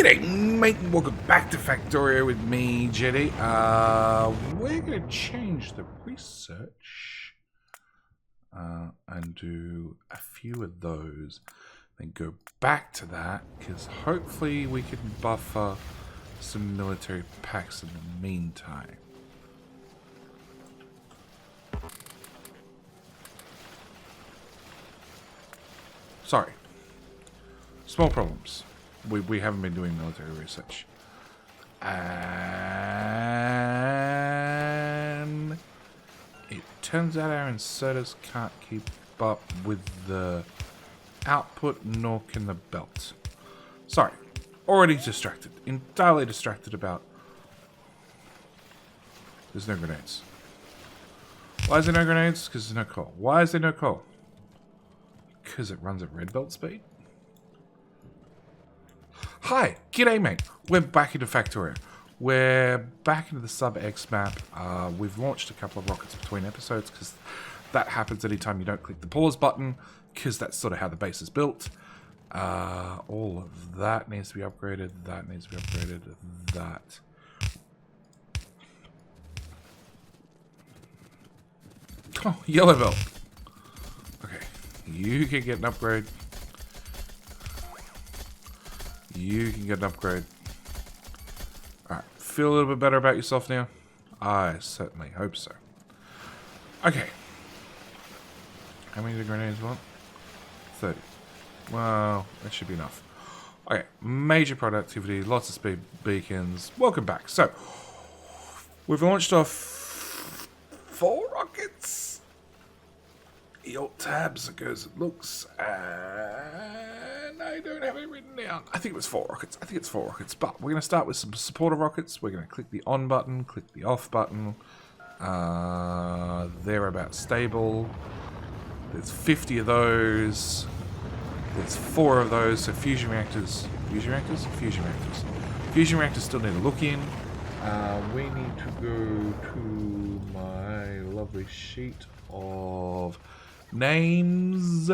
G'day, mate, and welcome back to Factorio with me, Jetty. We're going to change the research and do a few of those, then go back to that, because hopefully we can buffer some military packs in the meantime. Sorry. Small problems. We haven't been doing military research. And it turns out our inserters can't keep up with the output, nor can the belt. Sorry. Already distracted. Entirely distracted about... There's no grenades. Why is there no grenades? Because there's no coal. Why is there no coal? Because it runs at red belt speed? Hi, g'day mate. We're back into Factorio. We're back into the SubX map. We've launched a couple of rockets between episodes because that happens anytime you don't click the pause button, because that's sort of how the base is built. All of that needs to be upgraded. That needs to be upgraded. That. Oh, yellow belt. Okay, you can get an upgrade. You can get an upgrade. Alright, feel a little bit better about yourself now? I certainly hope so. Okay. How many grenades do you want? 30. Well, that should be enough. Okay, major productivity, lots of speed beacons. Welcome back. So, we've launched off 4 rockets. Alt tabs, it goes, it looks, and I don't have it written down. I think it was 4 rockets. I think it's 4 rockets, but we're going to start with some supporter rockets. We're going to click the on button, click the off button. They're about stable. There's 50 of those. There's 4 of those. So fusion reactors. Fusion reactors? Fusion reactors. Fusion reactors still need a look in. We need to go to my lovely sheet of names.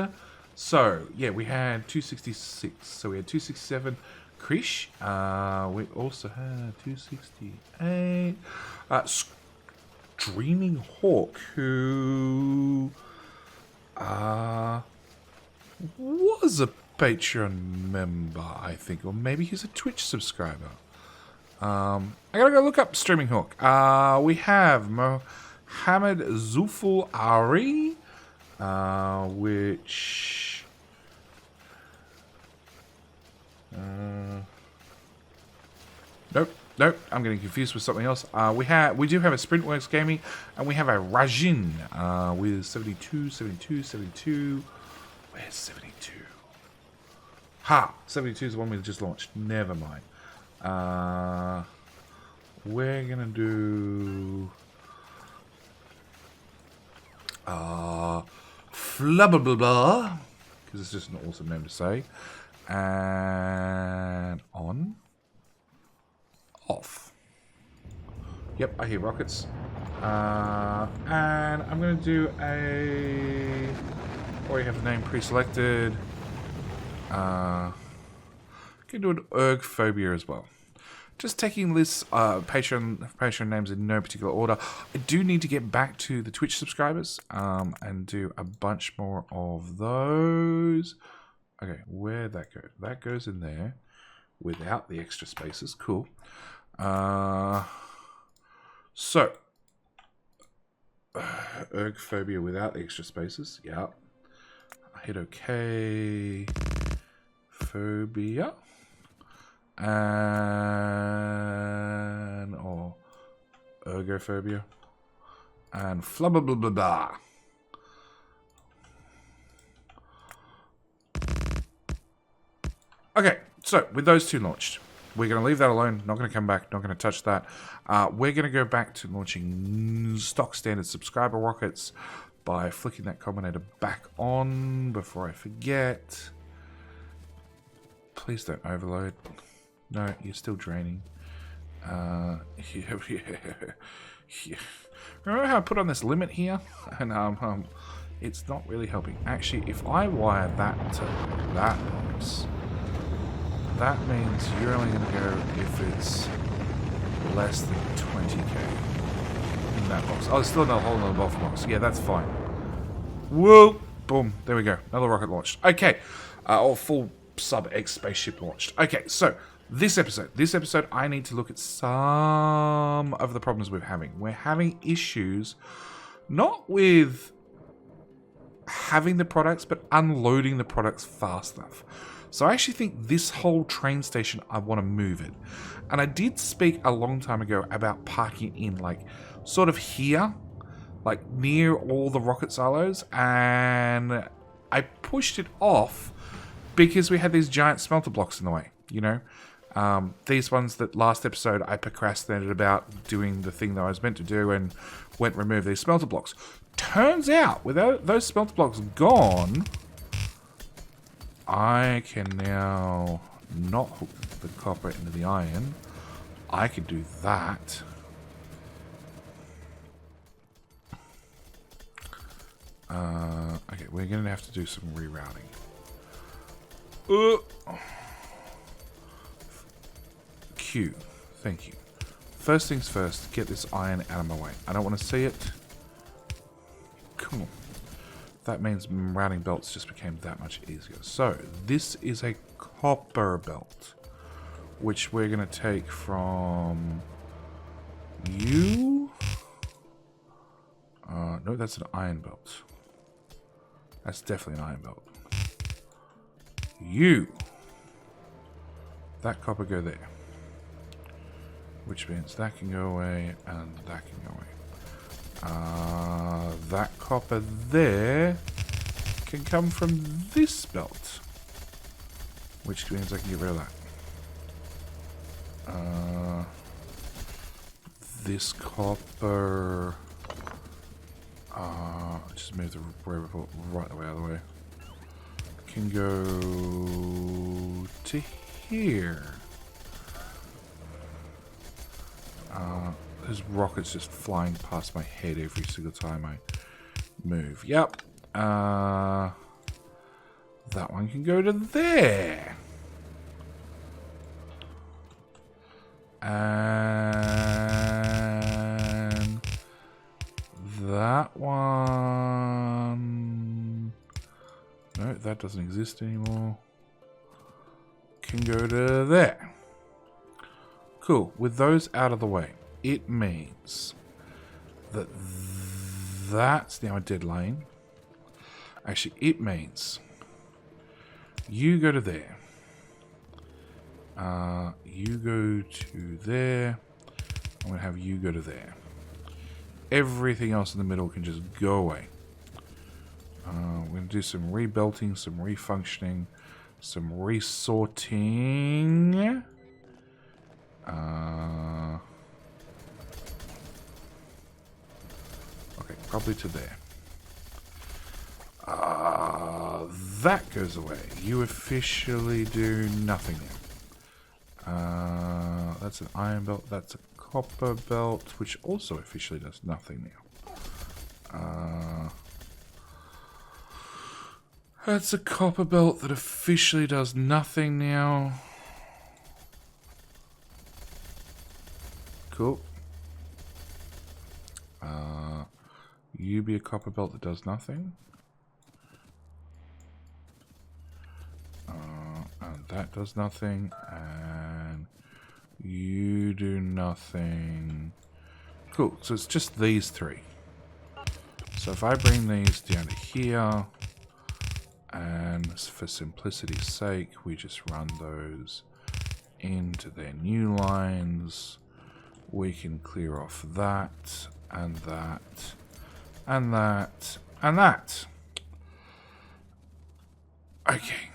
So, yeah, we had 266. So we had 267 Krish. We also had 268. Streaming Hawke, who was a Patreon member, I think, or maybe he's a Twitch subscriber. I gotta go look up Streaming Hawke. We have Mohamad Zulfigar, which nope, I'm getting confused with something else. We do have a Spiritworks gaming, and we have a Raijin with 72. Where's 72? Ha! 72 is the one we just launched. Never mind. We're gonna do flubberblah, because it's just an awesome name to say. And on, off. Yep, I hear rockets. And I'm gonna do a. Already have the name pre-selected. Can do an ergophobia as well. Just taking this Patreon names in no particular order. I do need to get back to the Twitch subscribers and do a bunch more of those. Okay, where'd that go? That goes in there without the extra spaces. Cool. So, ergophobia without the extra spaces. Yeah. I hit OK. Phobia. And ergophobia and flubberblah. Okay, so with those 2 launched, we're going to leave that alone. Not going to come back. Not going to touch that. We're going to go back to launching stock standard subscriber rockets by flicking that combinator back on before I forget. Please don't overload. No, you're still draining. Yeah. Remember how I put on this limit here? And it's not really helping. Actually, if I wire that to that box, that means you're only going to go if it's less than 20k in that box. Oh, there's still another hole in the bottom box. Yeah, that's fine. Whoa! Boom. There we go. Another rocket launched. Okay. Or full SubX spaceship launched. Okay, so this episode, I need to look at some of the problems we're having. We're having issues not with having the products, but unloading the products fast enough. So I actually think this whole train station, I want to move it. And I did speak a long time ago about parking in, like, sort of here, like near all the rocket silos, and I pushed it off because we had these giant smelter blocks in the way, you know? These ones that last episode I procrastinated about doing the thing that I was meant to do and went and removed these smelter blocks. Turns out, without those smelter blocks gone, I can now not hook the copper into the iron. I can do that. Okay, we're going to have to do some rerouting. Q. Thank you. First things first, get this iron out of my way. I don't want to see it. Cool. That means routing belts just became that much easier. So, this is a copper belt, which we're going to take from you. No, that's an iron belt. That's definitely an iron belt. You. That copper go there. Which means that can go away and that can go away. That copper there can come from this belt. Which means I can get rid of that. This copper... just move the report right the way out of the way. Can go to here. There's rockets just flying past my head every single time I move. Yep. That one can go to there. And that one... No, that doesn't exist anymore. Can go to there. Cool. With those out of the way, it means that that's now a dead lane. Actually, it means you go to there. You go to there. I'm going to have you go to there. Everything else in the middle can just go away. We're going to do some rebelting, some refunctioning, some resorting. Okay, probably to there. That goes away. You officially do nothing now. That's an iron belt. That's a copper belt, which also officially does nothing now. That's a copper belt that officially does nothing now. Cool. You be a copper belt that does nothing. And that does nothing. And you do nothing. Cool. So it's just these three. So if I bring these down to here, and for simplicity's sake, we just run those into their new lines. We can clear off that, and that, and that, and that. Okay.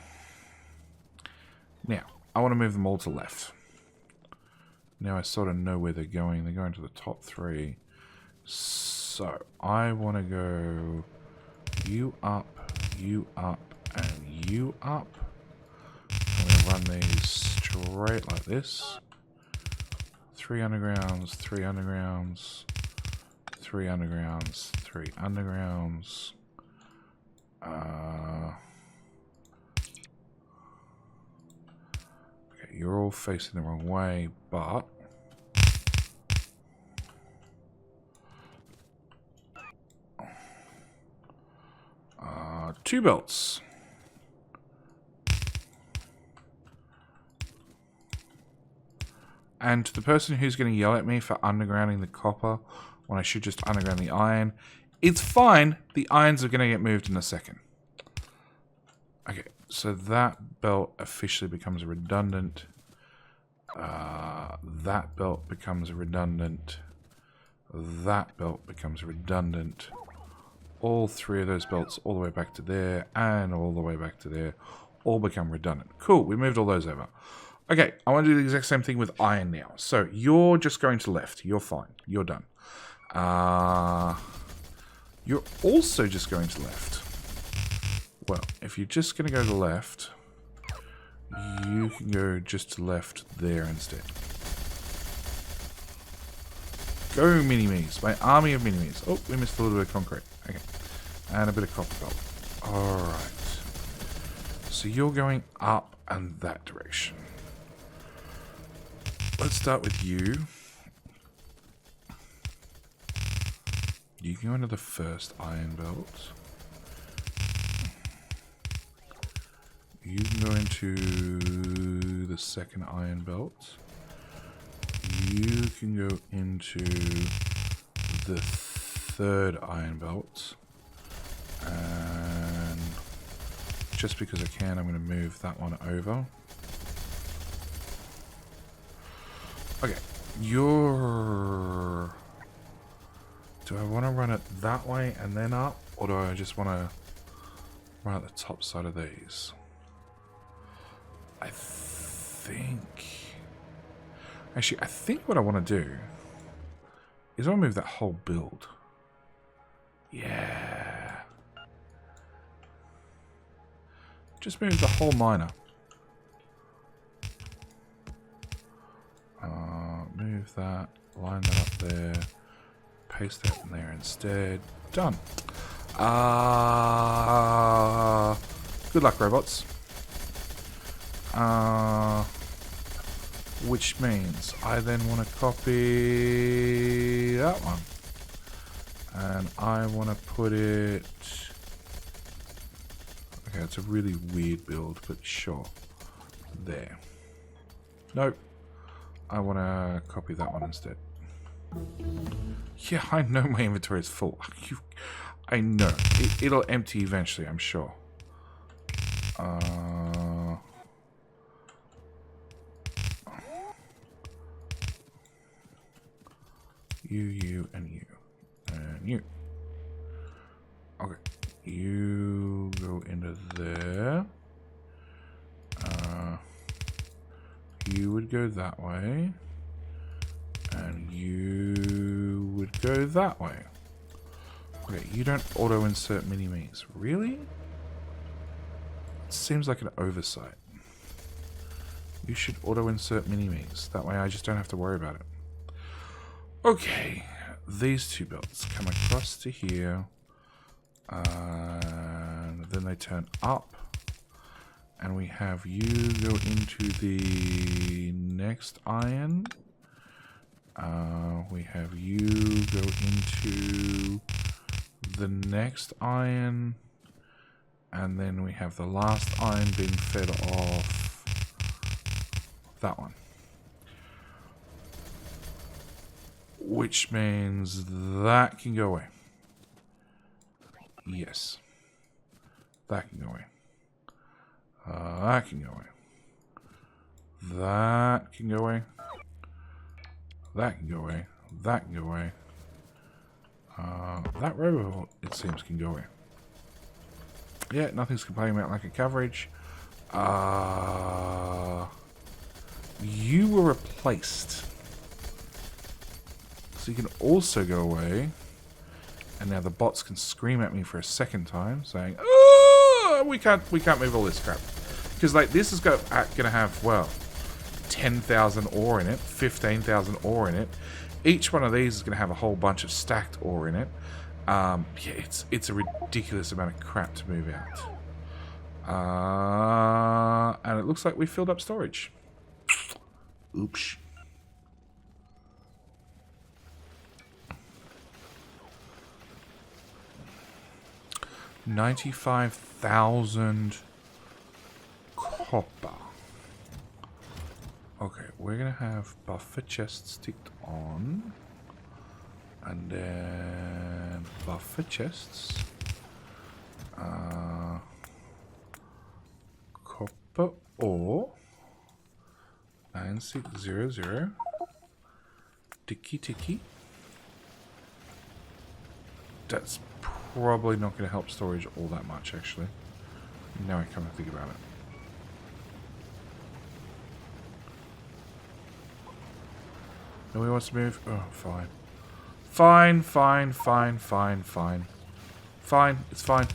Now, I want to move them all to left. Now I sort of know where they're going. They're going to the top three. So, I want to go you up, and you up. I'm going to run these straight like this. 3 undergrounds, 3 undergrounds, 3 undergrounds, 3 undergrounds. you're all facing the wrong way, but... two belts. And to the person who's going to yell at me for undergrounding the copper when I should just underground the iron, it's fine. The irons are going to get moved in a second. Okay, so that belt officially becomes redundant. That belt becomes redundant. That belt becomes redundant. All three of those belts all the way back to there and all the way back to there all become redundant. Cool, we moved all those over. Okay, I want to do the exact same thing with iron now. So you're just going to left. You're fine. You're done. You're also just going to left. Well, if you're just going to go to left, you can go just to left there instead. Go mini-me's. My army of mini-me's. Oh, we missed a little bit of concrete. Okay. And a bit of copper belt. Alright. So you're going up and that direction. Let's start with you. You can go into the first iron belt. You can go into the second iron belt. You can go into the third iron belt. And just because I can, I'm going to move that one over. Okay, you're... Do I want to run it that way and then up? Or do I just want to run at the top side of these? I think... Actually, I think what I want to do is I want to move that whole build. Yeah. Just move the whole miner. Move that, line that up there, paste that in there instead. Done. Good luck, robots. Which means I then want to copy that one. And I want to put it... Okay, it's a really weird build, but sure. There. Nope. I want to copy that one instead. Yeah, I know my inventory is full. I know. It'll empty eventually, I'm sure. You, and you. And you. Okay. You go into there. You would go that way. And you would go that way. Okay, you don't auto-insert mini-me's. Really? It seems like an oversight. You should auto-insert mini-me's. That way I just don't have to worry about it. Okay, these two belts come across to here. And then they turn up. And we have you go into the next iron. We have you go into the next iron. And then we have the last iron being fed off that one. Which means that can go away. Yes. That can go away. That can go away. That can go away. That can go away. That can go away. That robot, it seems, can go away. Yeah, nothing's complaining about lack of coverage. You were replaced. So you can also go away. And now the bots can scream at me for a second time, saying, "Oh, we can't move all this crap." Because like this is gonna have, well, 10,000 ore in it, 15,000 ore in it. Each one of these is gonna have a whole bunch of stacked ore in it. Yeah, it's a ridiculous amount of crap to move out. And it looks like we filled up storage. Oops. $95,000 copper. Okay, we're gonna have buffer chests ticked on, and then buffer chests. Copper ore 9600. Ticky. That's probably not going to help storage all that much, actually. Now I come to think about it. Nobody wants to move? Oh, fine. Fine. Fine, it's fine.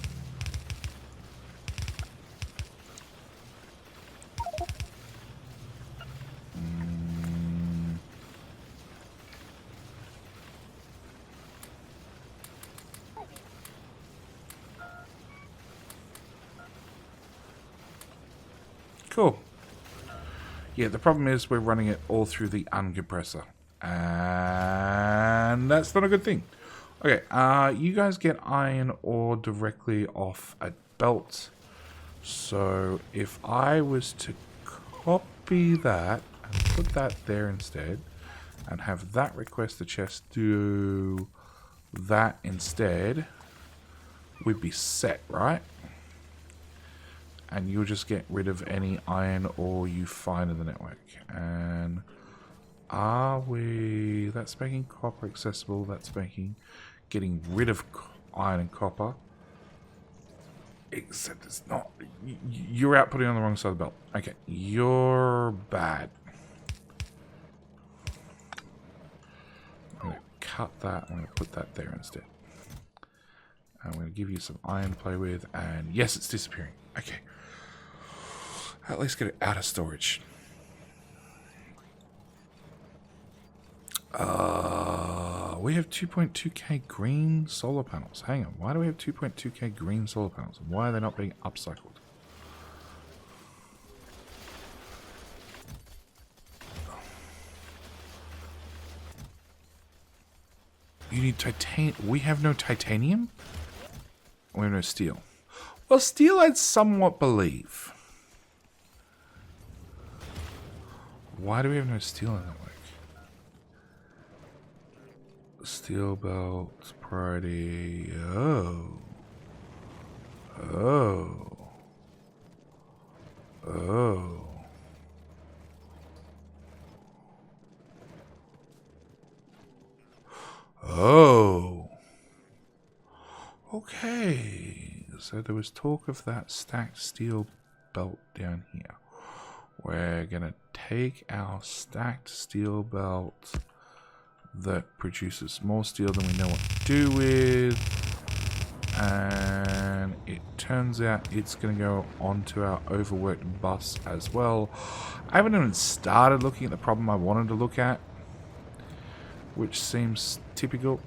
Cool. Yeah, the problem is we're running it all through the uncompressor. And that's not a good thing. Okay, you guys get iron ore directly off a belt. So if I was to copy that and put that there instead, and have that request the chest do that instead, we'd be set, right? And you'll just get rid of any iron ore you find in the network. And are we... That's making copper accessible. That's making... Getting rid of iron and copper. Except it's not... You're outputting on the wrong side of the belt. Okay. You're bad. I'm going to cut that. I'm going to put that there instead. I'm going to give you some iron to play with. And yes, it's disappearing. Okay. At least get it out of storage. We have 2.2k green solar panels. Hang on, why do we have 2.2k green solar panels? And why are they not being upcycled? You need titanium. We have no titanium? We have no steel. Well, steel I'd somewhat believe. Why do we have no steel in that work? Steel belt, priority. Oh. Okay. So there was talk of that stacked steel belt down here. We're gonna take our stacked steel belt that produces more steel than we know what to do with, and it turns out it's gonna go onto our overworked bus as well. I haven't even started looking at the problem I wanted to look at, which seems typical.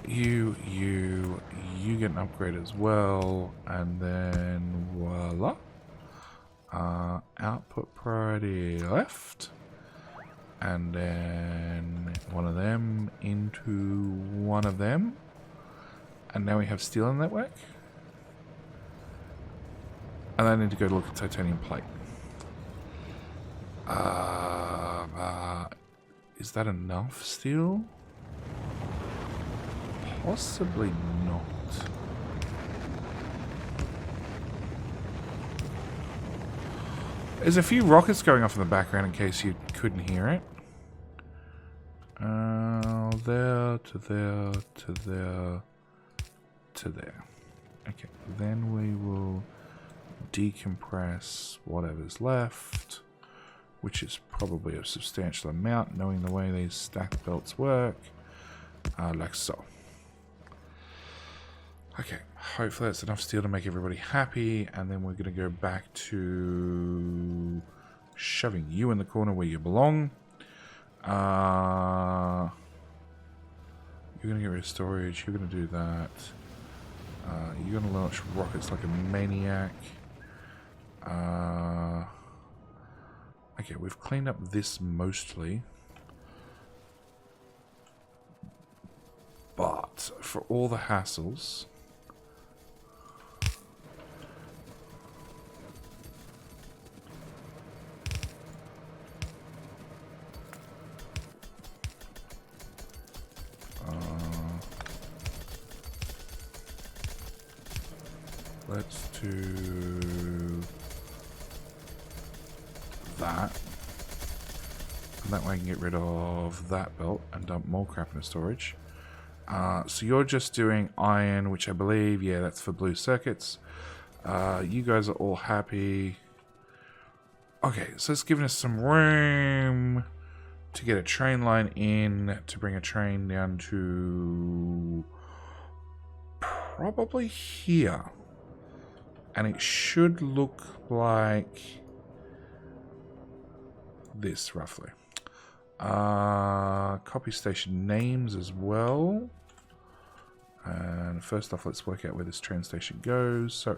You get an upgrade as well, and then voila. Output priority left, and then one of them into one of them, and now we have steel in the network. And I need to go look at titanium plate. Is that enough steel? Possibly not. There's a few rockets going off in the background in case you couldn't hear it. There, to there, to there, to there. Okay, then we will decompress whatever's left, which is probably a substantial amount, knowing the way these stacked belts work. Like so. Okay, hopefully that's enough steel to make everybody happy, and then we're going to go back to shoving you in the corner where you belong. You're going to get rid of storage, you're going to do that. You're going to launch rockets like a maniac. Okay, we've cleaned up this mostly. But for all the hassles... let's do that. And that way I can get rid of that belt and dump more crap into storage. So you're just doing iron, which I believe, yeah, that's for blue circuits. You guys are all happy. Okay, so it's giving us some room to get a train line in, to bring a train down to probably here. And it should look like this, roughly. Copy station names as well. And first off, let's work out where this train station goes. So,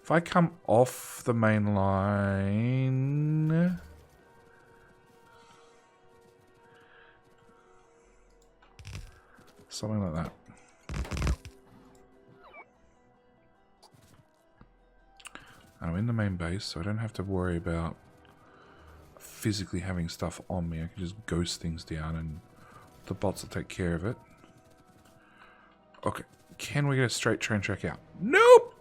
if I come off the main line... something like that. I'm in the main base, so I don't have to worry about physically having stuff on me. I can just ghost things down and the bots will take care of it. Okay, can we get a straight train track out? Nope!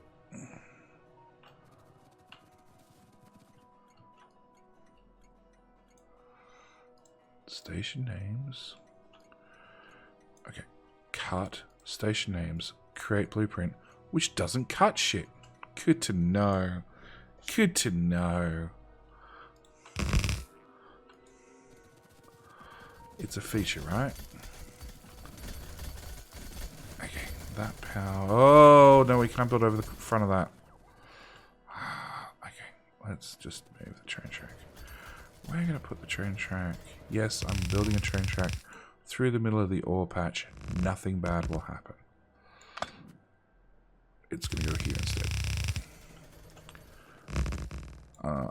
Station names. Okay, cut station names, create blueprint, which doesn't cut shit. Good to know. Good to know. It's a feature, right? Okay, that power. Oh, no, we can't build over the front of that. Okay, let's just move the train track. Where are you going to put the train track? Yes, I'm building a train track through the middle of the ore patch. Nothing bad will happen. It's going to go here instead.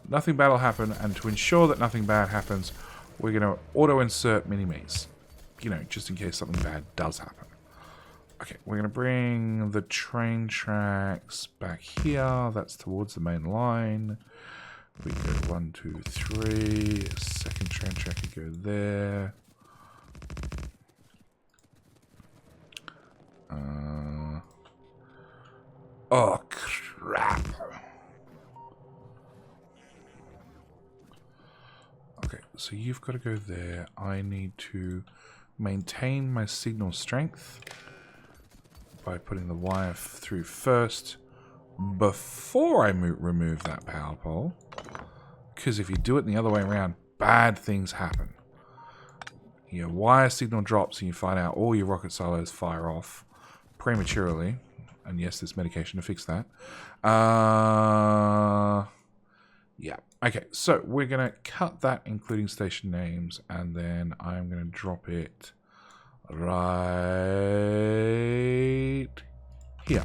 Nothing bad will happen, and to ensure that nothing bad happens, we're going to auto-insert mini-me's. You know, just in case something bad does happen. Okay, we're going to bring the train tracks back here. That's towards the main line. We go 1, 2, 3. Second train track can go there. Oh, crap. Okay, so you've got to go there. I need to maintain my signal strength by putting the wire through first before I remove that power pole. Because if you do it the other way around, bad things happen. Your wire signal drops and you find out all your rocket silos fire off prematurely. And yes, there's medication to fix that. Yeah. Okay, so we're going to cut that, including station names, and then I'm going to drop it right here.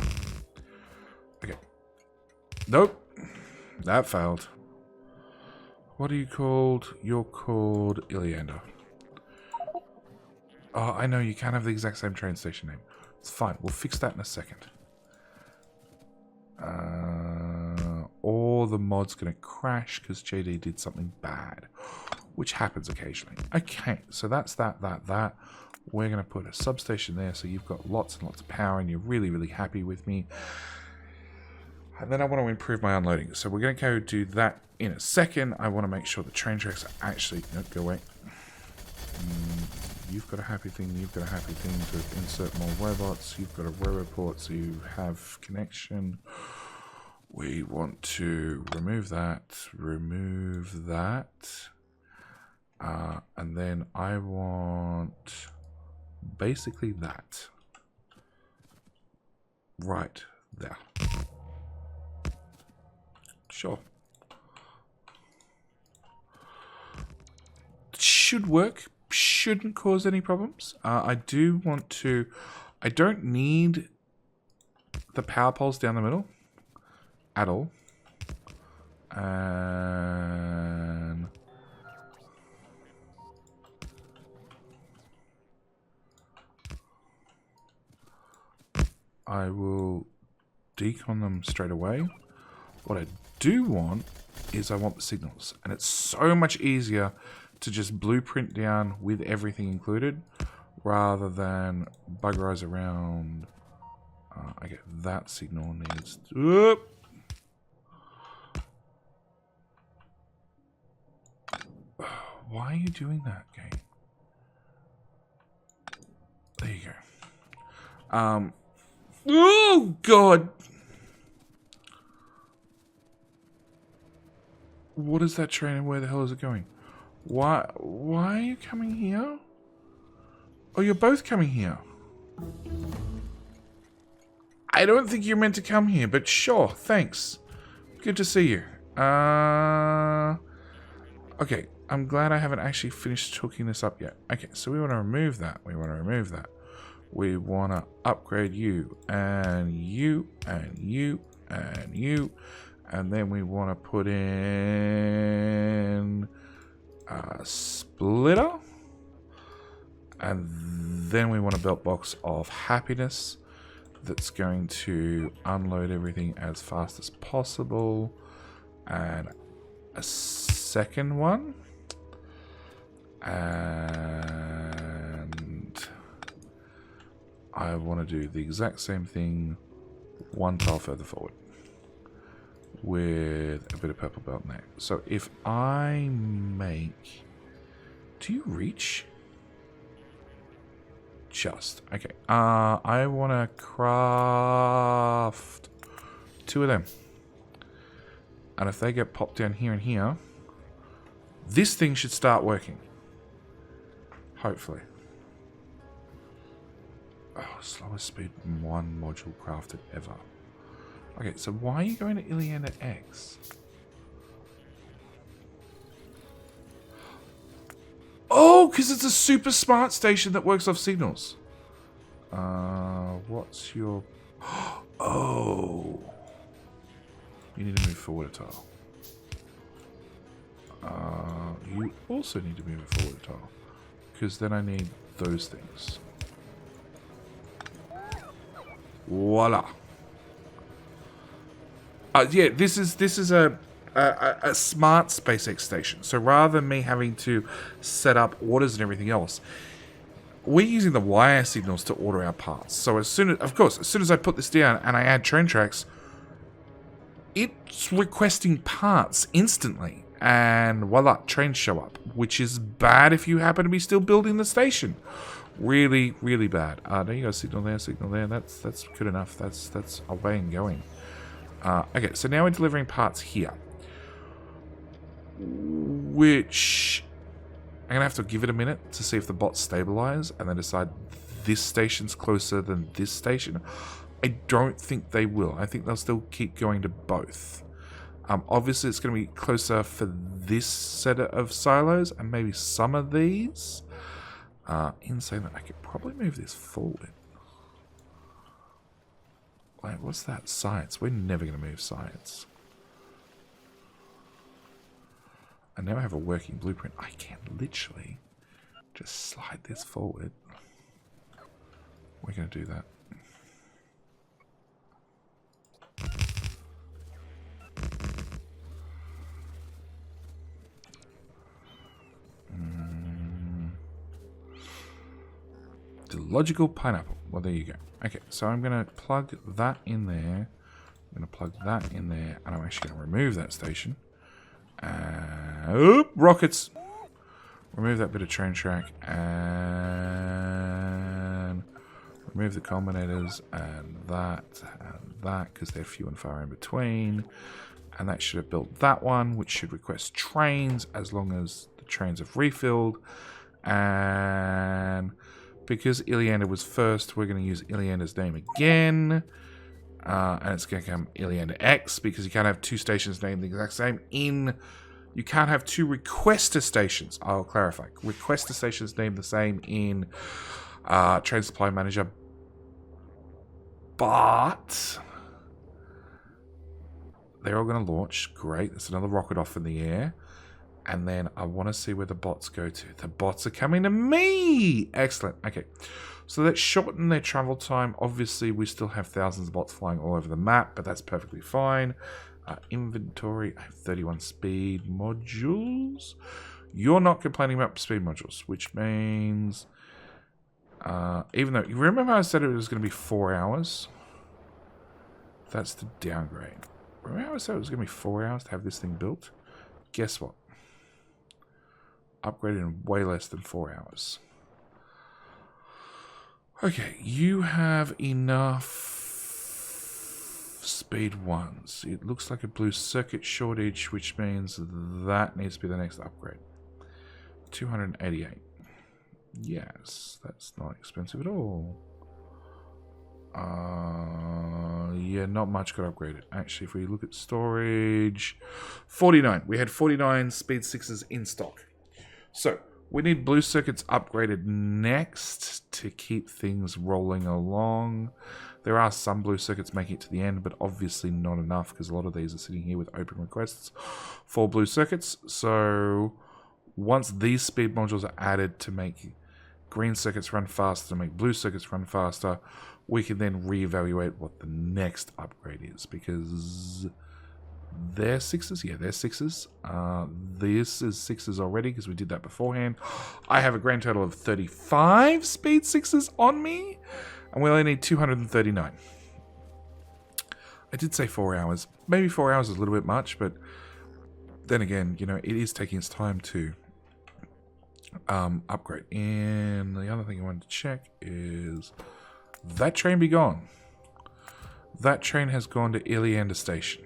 Okay. Nope. That failed. What are you called? You're called Iliander. Oh, I know, you can't have the exact same train station name. It's fine. We'll fix that in a second. Or the mod's going to crash because JD did something bad, which happens occasionally. Okay, so that's that. We're going to put a substation there so you've got lots and lots of power and you're really, really happy with me. And then I want to improve my unloading. So we're going to go do that in a second. I want to make sure the train tracks are actually... No, go away. You've got a happy thing. You've got a happy thing to insert more robots. You've got a roboport, so you have connection. We want to remove that. Remove that. And then I want basically that. Right there. Sure. Should work. Shouldn't cause any problems. I do want to... I don't need the power poles down the middle at all. And I will decon them straight away. What I do want is I want the signals. And it's so much easier to just blueprint down with everything included rather than buggerize around. I get that signal needs... Whoop! Why are you doing that, game? There you go. Oh, God! What is that train and where the hell is it going? Why are you coming here? Oh, you're both coming here. I don't think you're meant to come here, but sure, thanks. Good to see you. Okay, I'm glad I haven't actually finished hooking this up yet. Okay, so we want to remove that. We want to remove that. We want to upgrade you, and you, and you, and you. And then we want to put in a splitter. And then we want a belt box of happiness that's going to unload everything as fast as possible. And a second one. And I want to do the exact same thing one tile further forward with a bit of purple belt neck. So if I make... Do you reach? Just. Okay. I want to craft 2 of them. And if they get popped down here and here, this thing should start working. Hopefully. Oh, slowest speed 1 module crafted ever. Okay, so why are you going to Iliana X? Oh, because it's a super smart station that works off signals. What's your... Oh. You need to move forward a tile. You also need to move forward a tile. Because then I need those things. Voila. Yeah, this is a smart SpaceX station. So rather than me having to set up orders and everything else, we're using the wire signals to order our parts. So as soon as I put this down and I add train tracks, it's requesting parts instantly. And voila, trains show up, which is bad if you happen to be still building the station. Really, really bad. There you go, signal there, signal there. That's good enough. That's away and going. Okay, so now we're delivering parts here. Which... I'm going to have to give it a minute to see if the bots stabilize and then decide this station's closer than this station. I don't think they will. I think they'll still keep going to both. Obviously, it's going to be closer for this set of silos and maybe some of these. In saying that, I could probably move this forward. Wait, what's that? Science. We're never going to move science. And now I have a working blueprint. I can literally just slide this forward. We're going to do that. The logical pineapple. Well, there you go. Okay, so I'm going to plug that in there. I'm going to plug that in there. And I'm actually going to remove that station. Oop, rockets. Remove that bit of train track. And remove the culminators. And that. Because they're few and far in between. And that should have built that one, which should request trains as long as the trains have refilled. And... because Iliana was first, we're going to use Iliana's name again. And it's going to come Iliana X, because you can't have 2 stations named the exact same in... You can't have 2 requester stations. I'll clarify. Requester stations named the same in Train Supply Manager. But... they're all going to launch. Great. There's another rocket off in the air. And then I want to see where the bots go to. The bots are coming to me! Excellent. Okay. So that shortened their travel time. Obviously, we still have thousands of bots flying all over the map, but that's perfectly fine. Inventory, I have 31 speed modules. You're not complaining about speed modules, which means... even though... You remember I said it was going to be 4 hours? That's the downgrade. Remember how I said it was going to be 4 hours to have this thing built? Guess what? Upgraded in way less than 4 hours. Okay, you have enough speed ones. It looks like a blue circuit shortage, which means that needs to be the next upgrade. 288. Yes, that's not expensive at all. Yeah, not much got upgraded. Actually, if we look at storage, 49. We had 49 speed 6s in stock. So, we need blue circuits upgraded next to keep things rolling along. There are some blue circuits making it to the end, but obviously not enough because a lot of these are sitting here with open requests for blue circuits. So once these speed modules are added to make green circuits run faster, to make blue circuits run faster, we can then reevaluate what the next upgrade is, because they're 6s. Yeah, they're 6s. This is 6s already because we did that beforehand. I have a grand total of 35 speed 6s on me, and we only need 239. I did say 4 hours. Maybe 4 hours is a little bit much, but then again, you know, it is taking its time to upgrade. And the other thing I wanted to check is that train be gone. That train has gone to Ilianda Station,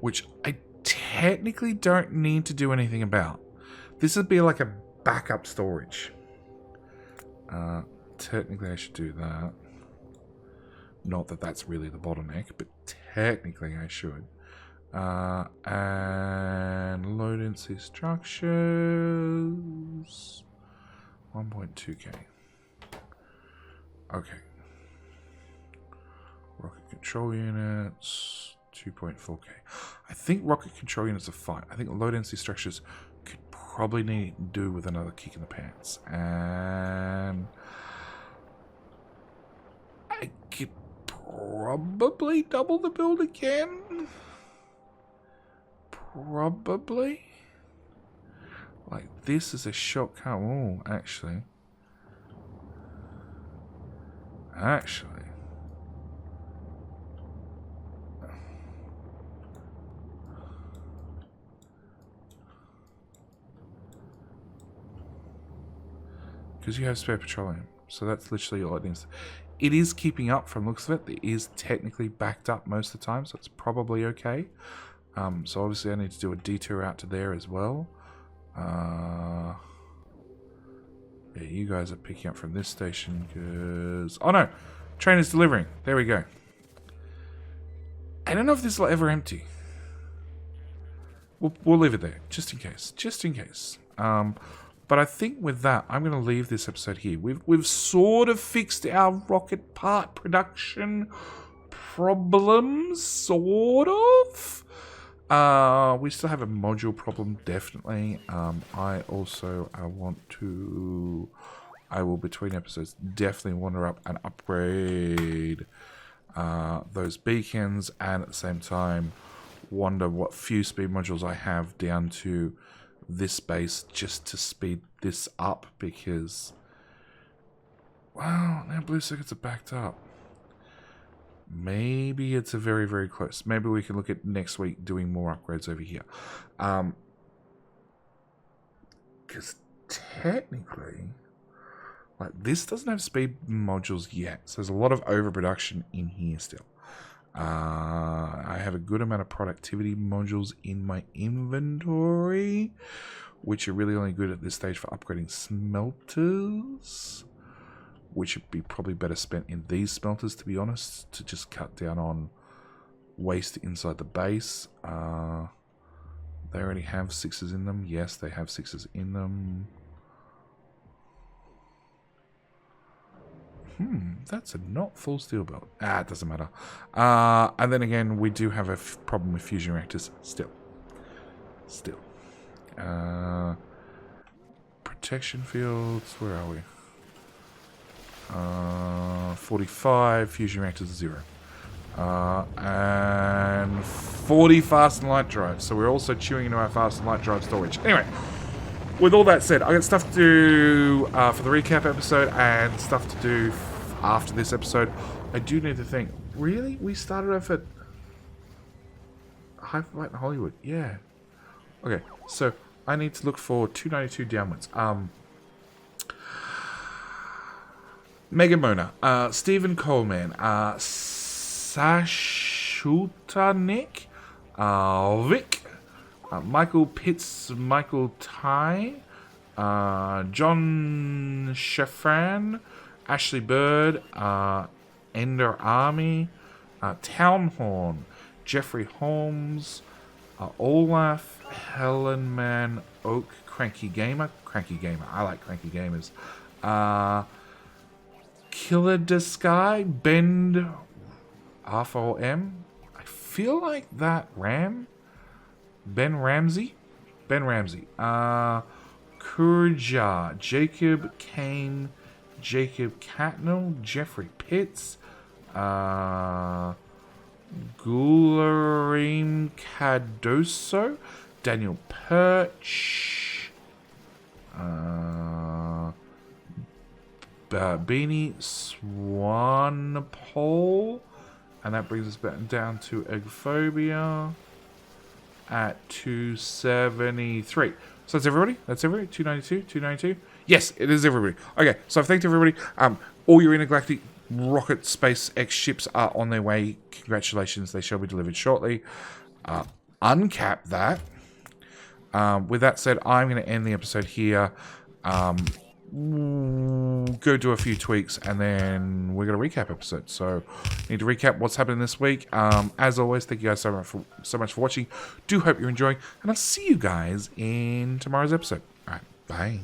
which I technically don't need to do anything about. This would be like a backup storage. Technically I should do that. Not that that's really the bottleneck, but technically I should. And low density structures. 1.2k. Okay. Rocket control units. 2.4k. I think rocket control units are fine. I think low density structures could probably do with another kick in the pants. And I could probably double the build again. Probably. Like, this is a shortcut. Oh, actually. Because you have spare petroleum. So that's literally all it needs. It is keeping up from looks of it. It is technically backed up most of the time, so it's probably okay. So obviously I need to do a detour out to there as well. Yeah, you guys are picking up from this station because... Oh no! Train is delivering. There we go. I don't know if this will ever empty. We'll leave it there, just in case. Just in case. But I think with that, I'm going to leave this episode here. We've sort of fixed our rocket part production problems, sort of. We still have a module problem, definitely. I also I will, between episodes, definitely wander up and upgrade those beacons, and at the same time wonder what few speed modules I have down to this base just to speed this up, because, well, now blue circuits are backed up. Maybe it's a very, very close. Maybe we can look at next week doing more upgrades over here. Because technically, like, this doesn't have speed modules yet. So there's a lot of overproduction in here still. I have a good amount of productivity modules in my inventory, which are really only good at this stage for upgrading smelters, which would be probably better spent in these smelters, to be honest, to just cut down on waste inside the base. They already have 6s in them. Yes, they have 6s in them. That's a not full steel belt. It doesn't matter. And then again, we do have a problem with fusion reactors still. Protection fields, where are we? 45 fusion reactors 0. And 40 fast and light drives. So we're also chewing into our fast and light drive storage. Anyway, with all that said, I got stuff to do for the recap episode and stuff to do after this episode. I do need to think. Really? We started off at Hyperbyte in Hollywood. Yeah. Okay, so I need to look for 292 downwards. Megan Mona, Stephen Coleman, Sashuta Nick, VicK, Michael PittsMichael Teigh, John Shtefan, Ashley Bird, Enderarmy, Townhorn, Geoffrey Holmes, Olaf, HellmannOle, Cranky Gamer, I like Cranky Gamers, Klaidyska, Bend, R4M, I feel like that Ben Ramsey, CORUJA, Jacob, CaineJacob, Catnell, Geoffrey Pitts, GUILHERME, CARDOSO, Daniel Perch, Bennie, Swanepoel, and that brings us back down to ergophobia at 273. So that's everybody? 292? 292? Yes, it is everybody. Okay, so I've thanked everybody. All your intergalactic rocket SpaceX ships are on their way. Congratulations, they shall be delivered shortly. Uncap that. With that said, I'm going to end the episode here. Go do a few tweaks, and then we're going to recap episode. So, need to recap what's happening this week. As always, thank you guys so much for watching. Do hope you're enjoying, and I'll see you guys in tomorrow's episode. All right, bye.